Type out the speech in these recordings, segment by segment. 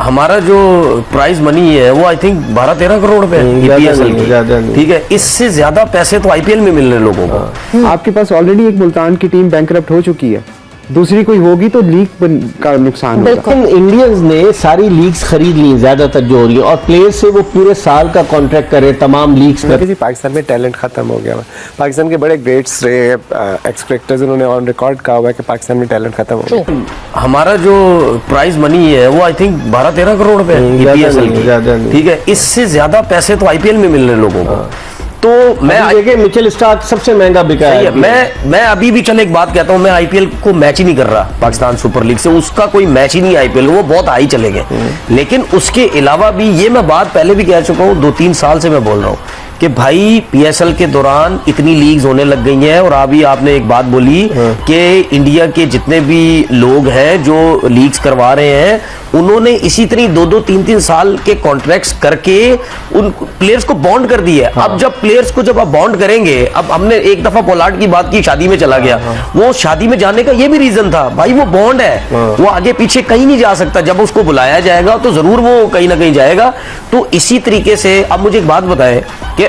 हमारा जो prize money है वो आई थिंक 12-13 करोड़ रुपए ईपीएसएल की, ठीक है। इससे ज्यादा पैसे तो आईपीएल में मिल रहे लोगों को। आपके पास ऑलरेडी एक मुल्तान की टीम बैंकरप्ट हो चुकी है, दूसरी कोई होगी तो लीग का नुकसान होगा। लेकिन इंडियंस ने सारी लीग्स खरीद ली ज्यादातर जो हो रही है, और प्लेयर से वो पूरे साल का कॉन्ट्रैक्ट करे तमाम लीग्स का। पाकिस्तान में टैलेंट खत्म हो गया। पाकिस्तान के बड़े ग्रेट्स रहे एक्स क्रिकेटर्स, उन्होंने ऑन रिकॉर्ड कहा हुआ है कि पाकिस्तान में टैलेंट खत्म हो गया। हमारा जो प्राइज मनी है वो आई थिंक 12-13 करोड़ रुपए ईपीएसएल की, ठीक है। इससे ज्यादा पैसे तो आईपीएल में मिल रहे लोगों को। तो मैं देखिए मिचेल स्टार्क सबसे महंगा बिका है। मैं अभी भी चल एक बात कहता हूं, मैं आईपीएल को मैच ही नहीं कर रहा पाकिस्तान सुपर लीग से, उसका कोई मैच ही नहीं आईपीएल, वो बहुत हाई चले गए। लेकिन उसके अलावा भी ये मैं बात पहले भी कह चुका हूं, 2-3 साल से मैं बोल रहा हूं कि भाई पीएसएल के दौरान इतनी लीग्स होने लग गई हैं। और अभी आपने एक बात बोली कि इंडिया के जितने भी लोग हैं जो लीग्स करवा रहे हैं, उन्होंने इसी तरह 2-2, 3-3 साल के कॉन्ट्रैक्ट्स करके उन प्लेयर्स को बॉन्ड कर दिया है। अब जब प्लेयर्स को जब आप बॉन्ड करेंगे, अब हमने एक दफा पोलार्ड की बात की, शादी में चला गया, वो शादी में जाने का ये भी रीजन था, भाई वो बॉन्ड है, वो आगे पीछे कहीं नहीं जा सकता, जब उसको बुलाया जाएगा तो जरूर वो कहीं ना कहीं जाएगा। तो इसी तरीके से अब मुझे एक बात बताएं कि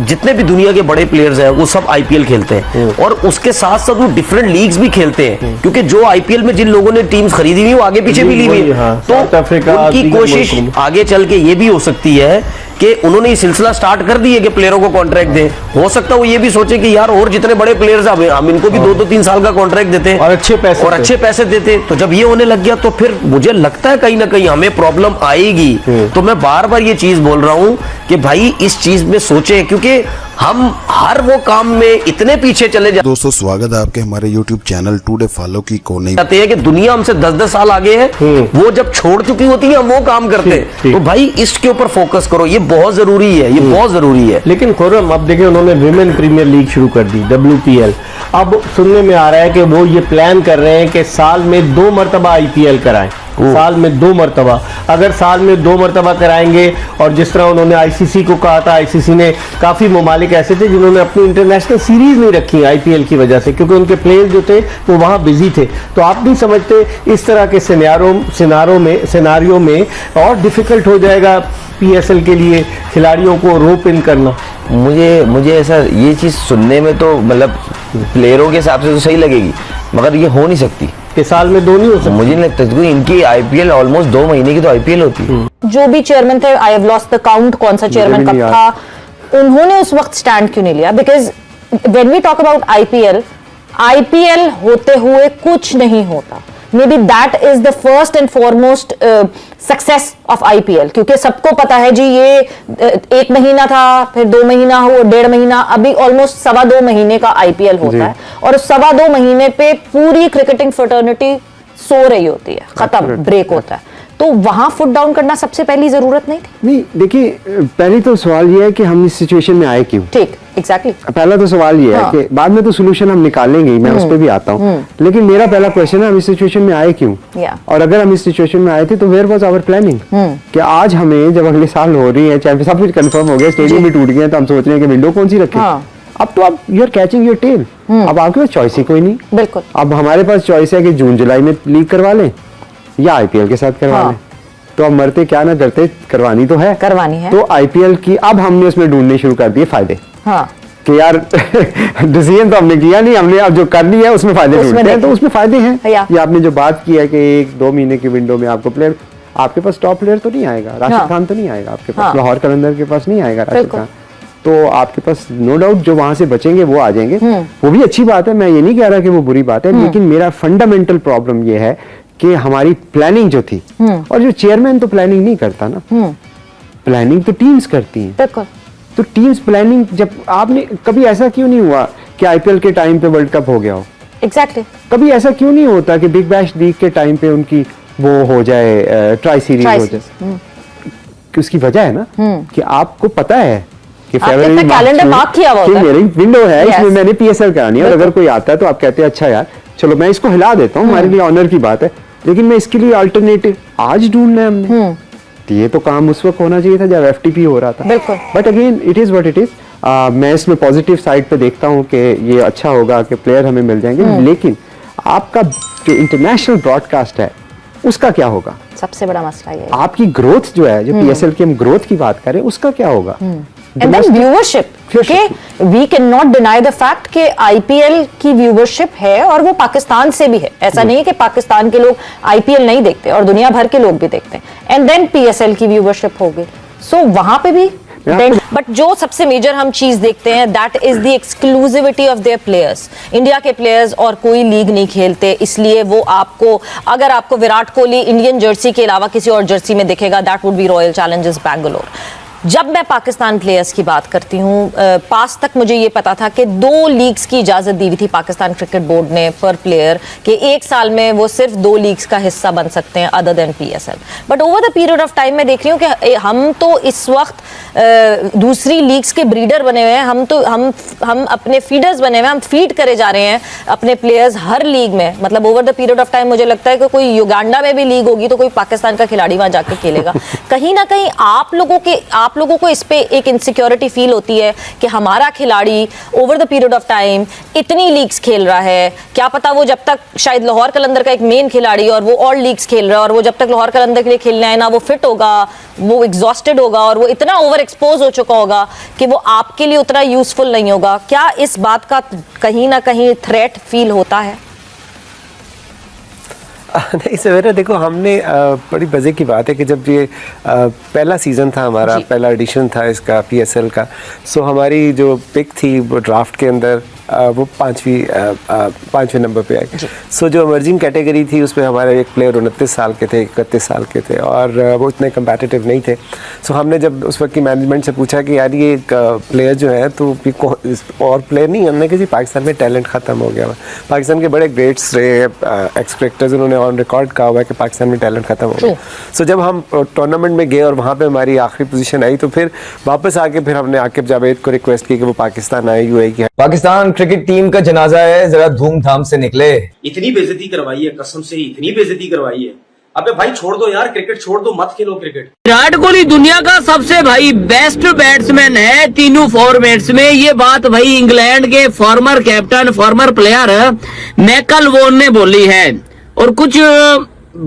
जितने भी दुनिया के बड़े प्लेयर्स हैं वो सब आईपीएल खेलते हैं, और उसके साथ साथ वो डिफरेंट लीग्स भी खेलते हैं, क्योंकि जो आईपीएल में जिन लोगों ने टीम्स खरीदी हुई वो आगे पीछे भी ली हुई है। तो उनकी कोशिश आगे चल के ये भी हो सकती है कि उन्होंने ये सिलसिला स्टार्ट कर दिया कि प्लेयरों को कॉन्ट्रैक्ट दें। हो सकता है वो ये भी सोचे कि यार और जितने बड़े प्लेयर्स हैं हम इनको भी 2-3 साल का कॉन्ट्रैक्ट देते और अच्छे पैसे देते। तो जब ये होने लग गया तो फिर मुझे लगता है कहीं ना कहीं हमें प्रॉब्लम आएगी। तो मैं बार बार ये चीज बोल रहा हूं कि भाई इस चीज में सोचे, क्योंकि हम हर वो काम में इतने पीछे चले जाते। दोस्तों स्वागत है आपके हमारे YouTube चैनल टुडे फॉलो की कोने जाते हैं कि दुनिया हमसे 10-10 साल आगे है, वो जब छोड़ चुकी होती है हम वो काम करते हैं। तो भाई इसके ऊपर फोकस करो, ये बहुत जरूरी है, ये बहुत जरूरी है। लेकिन खुर्रम अब देखिए उन्होंने विमेन प्रीमियर लीग शुरू कर दी WPL। अब सुनने में आ रहा है कि वो ये प्लान कर रहे हैं कि साल में 2 मरतबा आईपीएल कराएं, साल में 2 मरतबा। अगर साल में 2 मरतबा कराएंगे, और जिस तरह उन्होंने आईसीसी को कहा था, आईसीसी ने काफी ममालिक ऐसे थे जिन्होंने अपनी इंटरनेशनल सीरीज नहीं रखी आईपीएल की वजह से, क्योंकि उनके प्लेयर्स जो थे वो वहां बिजी थे। तो आप नहीं समझते इस तरह के सिनारियों में और डिफिकल्ट हो जाएगा पीएसएल के लिए खिलाड़ियों को रोप इन करना? मुझे ऐसा ये चीज सुनने में तो मतलब प्लेयरों के हिसाब से तो सही लगेगी, मगर ये हो नहीं सकती कि साल में 2 नहीं हो सकती। मुझे नहीं लगता, क्योंकि इनकी आईपीएल ऑलमोस्ट 2 महीने की तो आईपीएल होती है। जो भी चेयरमैन थे, I have lost the count कौन सा चेयरमैन कब था, उन्होंने उस वक्त स्टैंड क्यों नहीं लिया? Because when we talk about IPL होते हुए कुछ नहीं होता। Maybe that is the first and foremost success of IPL, क्योंकि सबको पता है जी ये 1 महीना था, फिर 2 महीना हो, 1.5 महीना, अभी ऑलमोस्ट 2.25 महीने का आईपीएल होता है, और 2.25 महीने पे पूरी क्रिकेटिंग फ्रेटर्निटी सो रही होती है, खत्म, ब्रेक होता है। तो वहां फुट डाउन करना सबसे पहली जरूरत नहीं थी? नहीं, देखिए पहले तो सवाल ये है कि हम इस सिचुएशन में आए क्यों। ठीक, एग्जैक्टली। पहला तो सवाल ये है कि बाद में तो सोल्यूशन हम निकालेंगे, मैं उस पर भी आता हूँ, लेकिन मेरा पहला क्वेश्चन है हम इस सिचुएशन में आए क्यों, और अगर हम इस सिचुएशन में आए थे तो वेयर वाज आवर प्लानिंग? कि आज हमें जब अगले साल हो रही है, चाहे सब कुछ कंफर्म हो गया, स्टेडियम भी टूट गए, तो हम सोच रहे हैं कि विंडो कौन सी रखें। अब तो आप you are catching your tail, अब आपके पास चॉइस ही कोई नहीं। बिल्कुल। अब हमारे पास चॉइस है कि जून जुलाई में लीग करवा लें या आईपीएल के साथ करवा लें। तो अब मरते क्या ना करते, करवानी तो है। तो आईपीएल की अब हमने उसमें ढूंढने शुरू कर दिए फायदे। कि यार डिसीजन तो हमने किया नहीं, हमने अब जो कर लिया है उसमें फायदे ढूंढते हैं, तो उसमें फायदे हैं। ये आपने जो बात की है कि 1-2 महीने की विंडो में आपको प्लेयर, आपके पास टॉप प्लेयर तो नहीं आएगा, राशिद खान तो नहीं आएगा आपके पास, लाहौर कलंदर के पास नहीं आएगा राशिद खान, तो आपके पास नो डाउट जो वहां से बचेंगे वो आ जाएंगे। वो भी अच्छी बात है, मैं ये नहीं कह रहा कि वो बुरी बात है, लेकिन मेरा फंडामेंटल प्रॉब्लम ये है कि हमारी प्लानिंग जो थी, और जो चेयरमैन तो प्लानिंग नहीं करता ना, प्लानिंग तो टीम्स करती हैं। तो टीम्स प्लानिंग, जब आपने कभी ऐसा क्यों नहीं हुआ कि आईपीएल के टाइम पे वर्ल्ड कप हो गया हो? एग्जैक्टली। कभी ऐसा क्यों नहीं होता कि बिग बैश लीग के टाइम पे उनकी वो हो जाए, ट्राई सीरीज हो जाए? उसकी वजह है ना कि आपको पता है कि फरवरी कैलेंडर मार्क किया हुआ होता है, मेरी विंडो है, इसमें मैंने पीएसएल करानी है, और अगर कोई आता है तो आप कहते हैं अच्छा यार चलो मैं इसको हिला देता हूँ, हमारे लिए ऑनर की बात है, लेकिन मैं इसके लिए अल्टरनेटिव आज ढूंढना है हमने। तो ये तो काम उस वक्त होना चाहिए था जब एफटीपी हो रहा था। But again it is what it is. मैं इसमें पॉजिटिव साइड पे देखता हूँ कि ये अच्छा होगा कि प्लेयर हमें मिल जाएंगे, लेकिन आपका जो इंटरनेशनल ब्रॉडकास्ट है उसका क्या होगा? सबसे बड़ा मसला ये है। आपकी ग्रोथ जो है, जो पीएसएल की हम ग्रोथ की बात करें, उसका क्या होगा? एंड देन व्यूअरशिप, के we can not deny the fact कि आईपीएल की व्यूअरशिप है और वो पाकिस्तान से भी है। ऐसा नहीं है कि पाकिस्तान के लोग आईपीएल नहीं देखते, और दुनिया भर के लोग भी देखते हैं। एंड देन पीएसएल की व्यूअरशिप होगी, सो वहां पे भी। बट जो सबसे मेजर हम चीज देखते हैं, that is the exclusivity of their players. India के प्लेयर्स और कोई लीग नहीं खेलते, इसलिए वो आपको, अगर आपको विराट कोहली इंडियन जर्सी के अलावा किसी और जर्सी में दिखेगा, that would be royal Challengers Bangalore. जब मैं पाकिस्तान प्लेयर्स की बात करती हूँ, पास तक मुझे ये पता था कि 2 लीग्स की इजाजत दी हुई थी पाकिस्तान क्रिकेट बोर्ड ने पर प्लेयर, कि 1 साल में वो सिर्फ 2 लीग्स का हिस्सा बन सकते हैं other than PSL. But over the period of time मैं देख रही हूँ कि हम तो इस वक्त दूसरी लीग्स के ब्रीडर बने हुए हैं, हम अपने फीडर्स बने हुए हैं, हम फीड करे जा रहे हैं अपने प्लेयर्स हर लीग में। मतलब over the period of time मुझे लगता है कि कोई युगांडा में भी लीग होगी तो कोई पाकिस्तान का खिलाड़ी वहां जाके खेलेगा। कहीं ना कहीं आप लोगों को इस पे एक इनसिक्योरिटी फील होती है कि हमारा खिलाड़ी over the period of time इतनी लीग्स खेल रहा है, क्या पता वो जब तक, शायद लाहौर कलंदर का एक मेन खिलाड़ी और वो और लीग्स खेल रहा है, और वो जब तक लाहौर कलंदर के लिए खेलना है ना, वो फिट होगा, वो एग्जॉस्टेड होगा और वो इतना ओवर एक्सपोज हो चुका होगा कि वो आपके लिए उतना यूजफुल नहीं होगा। क्या इस बात का कहीं ना कहीं थ्रेट फील होता है? नहीं सवेरा, देखो हमने बड़ी मज़े की बात है कि जब ये पहला सीज़न था हमारा, पहला एडिशन था इसका पीएसएल का, सो हमारी जो पिक थी वो ड्राफ्ट के अंदर वो 5वें नंबर पे आई। सो जो इमर्जिंग कैटेगरी थी उसमें हमारे एक प्लेयर 29 साल के थे, 31 साल के थे, और वो इतने कम्पैटिटिव नहीं थे। सो हमने जब उस वक्त की मैनेजमेंट से पूछा कि यार ये प्लेयर जो है तो और प्लेयर नहीं, हमने कहा जी पाकिस्तान में टैलेंट ख़त्म हो गया। पाकिस्तान के बड़े ग्रेट्स रहे एक्स क्रिकेटर्स, उन्होंने ऑन रिकॉर्ड कहा हुआ है कि पाकिस्तान में टैलेंट ख़त्म हो गया। सो जब हम टूर्नामेंट में गए और वहाँ पे हमारी आखिरी पोजीशन आई, तो फिर वापस आके फिर हमने आकिब जावेद को रिक्वेस्ट की कि वो पाकिस्तान आए, यूएई की। पाकिस्तान क्रिकेट टीम का जनाजा है, जरा धूमधाम से निकले। इतनी बेइज्जती करवाई है, कसम से ही इतनी बेइज्जती करवाई है। अबे भाई छोड़ दो यार, क्रिकेट छोड़ दो, मत खेलो क्रिकेट। विराट कोहली दुनिया का सबसे भाई बेस्ट बैट्समैन है तीनों फॉर्मेट्स में। ये बात भाई इंग्लैंड के former captain, former player Michael Vaughan ने बोली है, और कुछ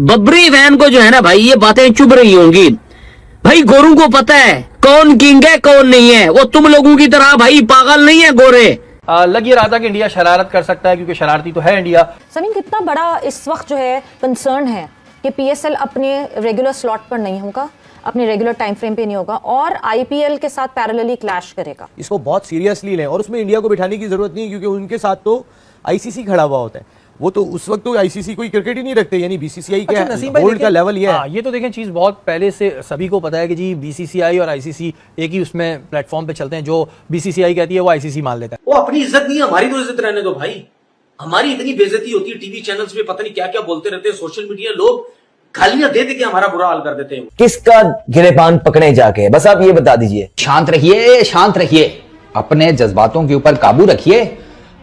बबरी फैन को जो है ना भाई ये बातें चुभ रही होंगी। भाई गोरू को पता है कौन किंग है कौन नहीं है, वो तुम लोगों की तरह भाई पागल नहीं है गोरे। लग ये रहा था कि इंडिया शरारत कर सकता है, क्योंकि शरारती तो है इंडिया। समीन, कितना बड़ा इस वक्त जो है कंसर्न है कि पीएसएल अपने रेगुलर स्लॉट पर नहीं होगा, अपने रेगुलर टाइम फ्रेम पे नहीं होगा, और आईपीएल के साथ पैरेलली क्लैश करेगा। इसको बहुत सीरियसली लें, और उसमें इंडिया को बिठाने की जरूरत नहीं, क्योंकि उनके साथ तो आईसीसी खड़ा हुआ होता है। वो तो उस वक्त तो आईसीसी कोई क्रिकेट ही नहीं रखते, यानी बीसीसीआई का बोर्ड का लेवल ये है। ये तो देखें चीज बहुत पहले से सभी को पता है कि जी बीसीसीआई और आईसीसी एक ही उसमें प्लेटफॉर्म पे चलते हैं। जो बीसीसीआई कहती है वो आईसीसी मान लेता है। वो अपनी इज्जत नहीं है, हमारी तो इज्जत रहने दो भाई। हमारी इतनी बेइज्जती होती है टीवी चैनल्स पे, पता नहीं क्या क्या बोलते रहते हैं, सोशल मीडिया लोग गालियां दे के हमारा बुरा हाल कर देते हैं। किसका गिरेबान पकड़े जाके, बस आप ये बता दीजिए। शांत रहिए, शांत रहिए, अपने जज्बातों के ऊपर काबू रखिए,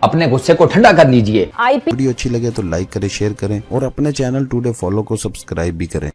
अपने गुस्से को ठंडा कर लीजिए। वीडियो अच्छी लगे तो लाइक करें, शेयर करें और अपने चैनल टुडे फॉलो को सब्सक्राइब भी करें।